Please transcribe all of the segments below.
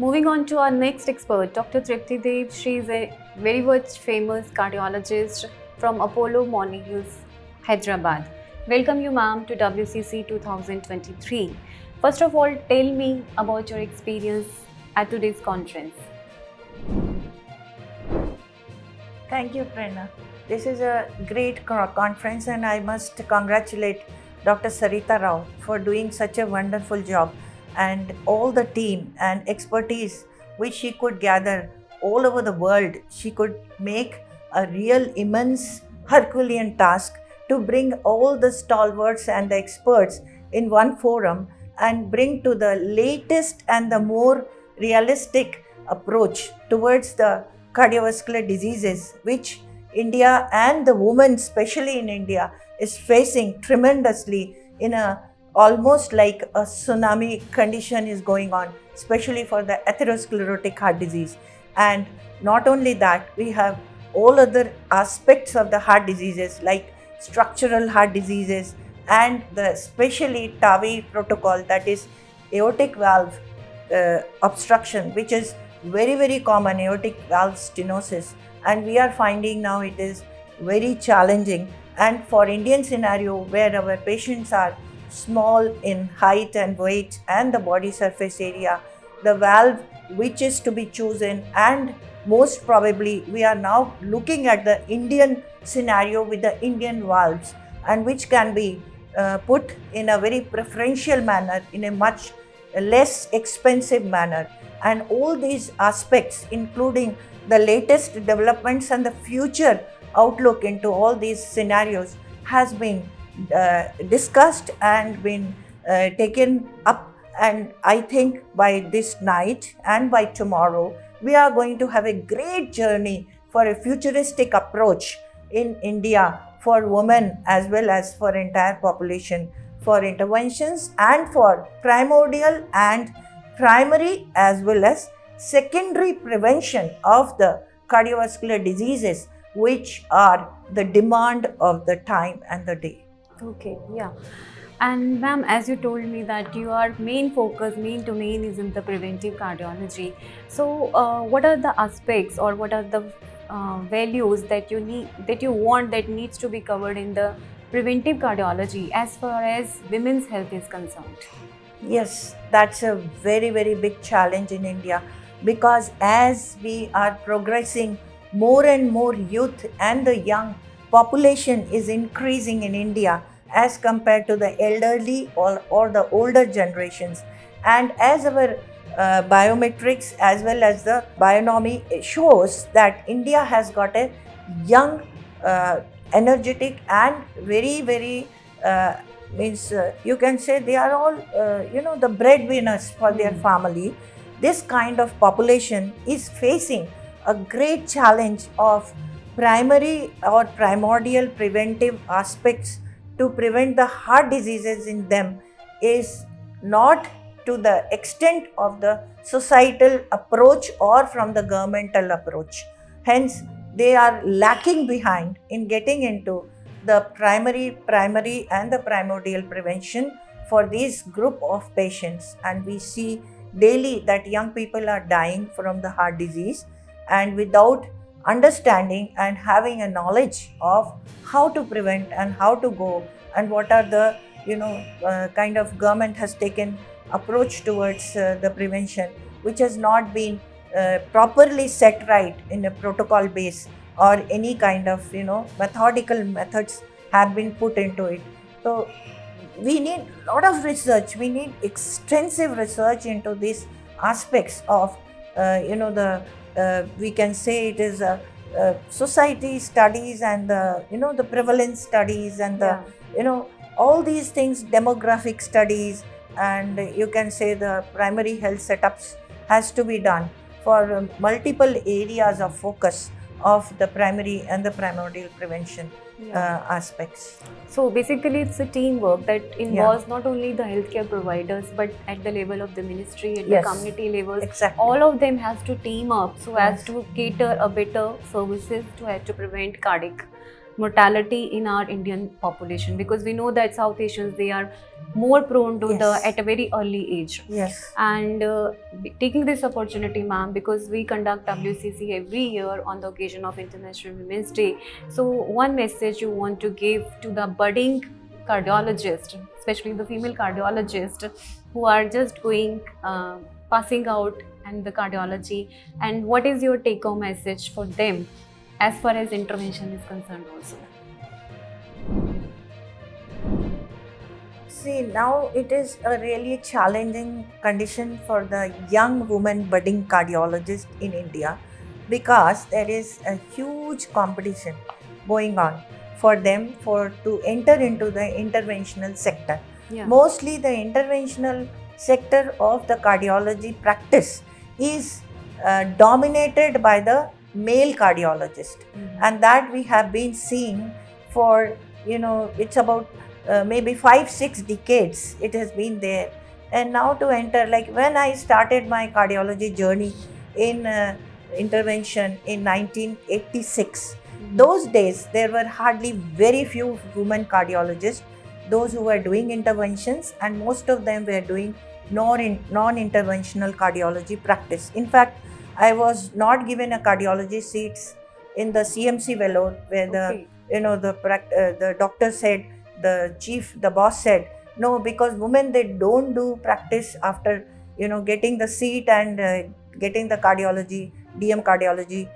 Moving on to our next expert, Dr. Tripti Dev. She is a very much famous cardiologist from Apollo Molecules, Hyderabad. Welcome you, ma'am, to WCC 2023. First of all, tell me about your experience at today's conference. Thank you, Prerna. This is a great conference, and I must congratulate Dr. Sarita Rao for doing such a wonderful job, and all the team and expertise which she could gather all over the world. She could make a real immense Herculean task to bring all the stalwarts and the experts in one forum and bring to the latest and the more realistic approach towards the cardiovascular diseases which India and the women, especially in India, is facing tremendously in a almost like a tsunami condition is going on, especially for the atherosclerotic heart disease. And not only that, we have all other aspects of the heart diseases like structural heart diseases and the especially TAVI protocol, that is aortic valve obstruction, which is very common, aortic valve stenosis, and we are finding now it is very challenging. And for Indian scenario where our patients are small in height and weight and the body surface area, the valve which is to be chosen, and most probably we are now looking at the Indian scenario with the Indian valves, and which can be put in a very preferential manner, in a much less expensive manner. And all these aspects, including the latest developments and the future outlook into all these scenarios, has been discussed and been taken up. And I think by this night and by tomorrow, we are going to have a great journey for a futuristic approach in India for women as well as for entire population, for interventions and for primordial and primary as well as secondary prevention of the cardiovascular diseases which are the demand of the time and the day. Okay, yeah. And ma'am, as you told me that your main focus, main domain is in the preventive cardiology. So, what are the aspects or what are the values that you need, that you want, that needs to be covered in the preventive cardiology as far as women's health is concerned? Yes, that's a very big challenge in India, because as we are progressing, more and more youth and the young population is increasing in India as compared to the elderly or the older generations. And as our biometrics as well as the bionomy shows that India has got a young, energetic and very you can say they are all the breadwinners for their family. This kind of population is facing a great challenge of primary or primordial preventive aspects to prevent the heart diseases in them is not to the extent of the societal approach or from the governmental approach. Hence, they are lacking behind in getting into the primary and the primordial prevention for this group of patients. And we see daily that young people are dying from the heart disease, and without understanding and having a knowledge of how to prevent and how to go and what are the kind of government has taken approach towards the prevention, which has not been properly set right in a protocol base, or any kind of methodical methods have been put into it. So we need a lot of research, we need extensive research into these aspects of we can say it is society studies and the prevalence studies and the all these things, demographic studies, and you can say the primary health setups has to be done for multiple areas of focus of the primary and the primordial prevention aspects. So basically it's a teamwork that involves not only the healthcare providers but at the level of the ministry, at the community levels. Exactly. All of them has to team up so as to cater a better services to prevent cardiac mortality in our Indian population, because we know that South Asians, they are more prone to the Yes. at a very early age. Yes. And taking this opportunity, ma'am, because we conduct WCC every year on the occasion of International Women's Day, so one message you want to give to the budding cardiologist, especially the female cardiologist who are just going passing out and the cardiology, and what is your take home message for them as far as intervention is concerned also? See, now it is a really challenging condition for the young woman budding cardiologist in India, because there is a huge competition going on for them to enter into the interventional sector. Yeah. Mostly the interventional sector of the cardiology practice is dominated by the male cardiologist, and that we have been seeing for, it's about maybe 5-6 decades it has been there. And now to enter, like when I started my cardiology journey in intervention in 1986, those days there were hardly very few women cardiologists, those who were doing interventions, and most of them were doing non-interventional cardiology practice. In fact, I was not given a cardiology seats in the CMC Vellore, where Okay. the doctor said, the boss said, no, because women, they don't do practice after getting the seat and getting the cardiology, DM cardiology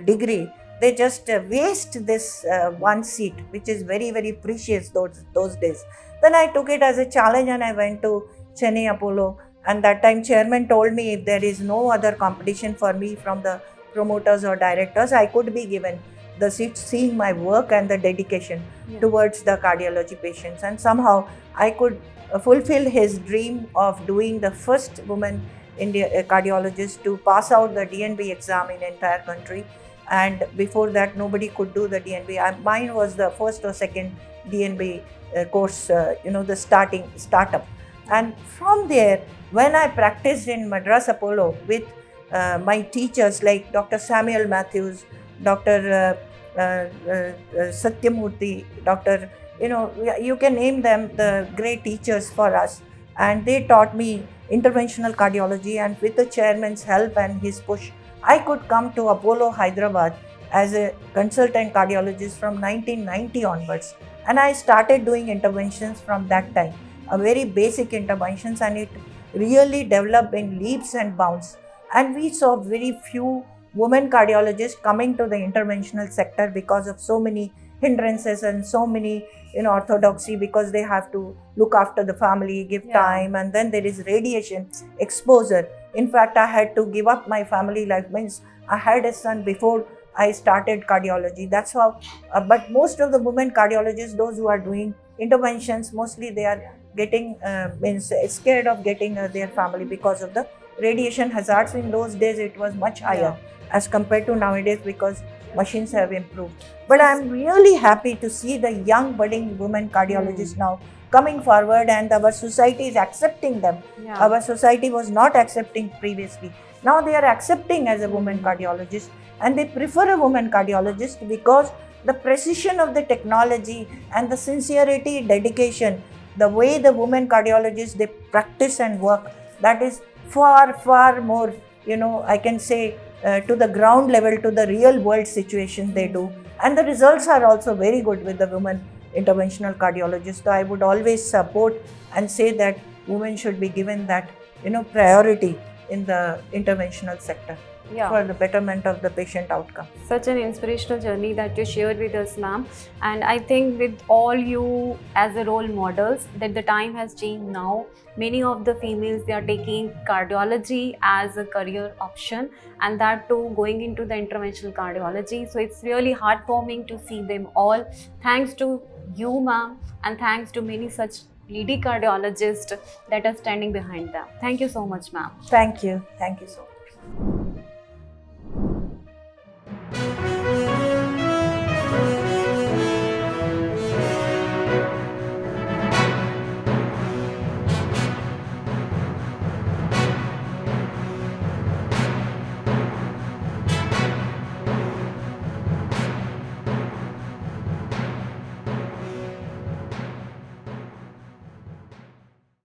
degree. They just waste this one seat, which is very, very precious those days. Then I took it as a challenge and I went to Chennai Apollo, and that time chairman told me if there is no other competition for me from the promoters or directors, I could be given the seat, seeing my work and the dedication towards the cardiology patients. And somehow I could fulfill his dream of doing the first woman cardiologist to pass out the DNB exam in entire country. And before that, nobody could do the DNB. Mine was the first or second DNB course, the startup. And from there, when I practiced in Madras Apollo with my teachers like Dr. Samuel Matthews, Dr. Satyamurthy, Dr. You can name them, the great teachers for us. And they taught me interventional cardiology, and with the chairman's help and his push, I could come to Apollo Hyderabad as a consultant cardiologist from 1990 onwards. And I started doing interventions from that time, a very basic interventions, and it really developed in leaps and bounds. And we saw very few women cardiologists coming to the interventional sector because of so many hindrances and so many orthodoxy, because they have to look after the family, give time, and then there is radiation exposure. In fact, I had to give up my family life, means I had a son before I started cardiology. That's how, but most of the women cardiologists, those who are doing interventions, mostly they are getting, scared of getting their family because of the radiation hazards. In those days, it was much higher as compared to nowadays, because machines have improved. But I'm really happy to see the young budding women cardiologists now coming forward, and our society is accepting them. Our society was not accepting previously. Now they are accepting as a woman cardiologist, and they prefer a woman cardiologist because the precision of the technology and the sincerity, dedication, the way the women cardiologists, they practice and work, that is far, far more, I can say, to the ground level, to the real world situation they do. And the results are also very good with the women interventional cardiologists. So I would always support and say that women should be given that, priority in the interventional sector for the betterment of the patient outcome. Such an inspirational journey that you shared with us, ma'am. And I think with all you as a role models, that the time has changed now. Many of the females, they are taking cardiology as a career option, and that too going into the interventional cardiology. So it's really heartwarming to see them all. Thanks to you, ma'am, and thanks to many such lady cardiologists that are standing behind them. Thank you so much, ma'am. Thank you. Thank you so much.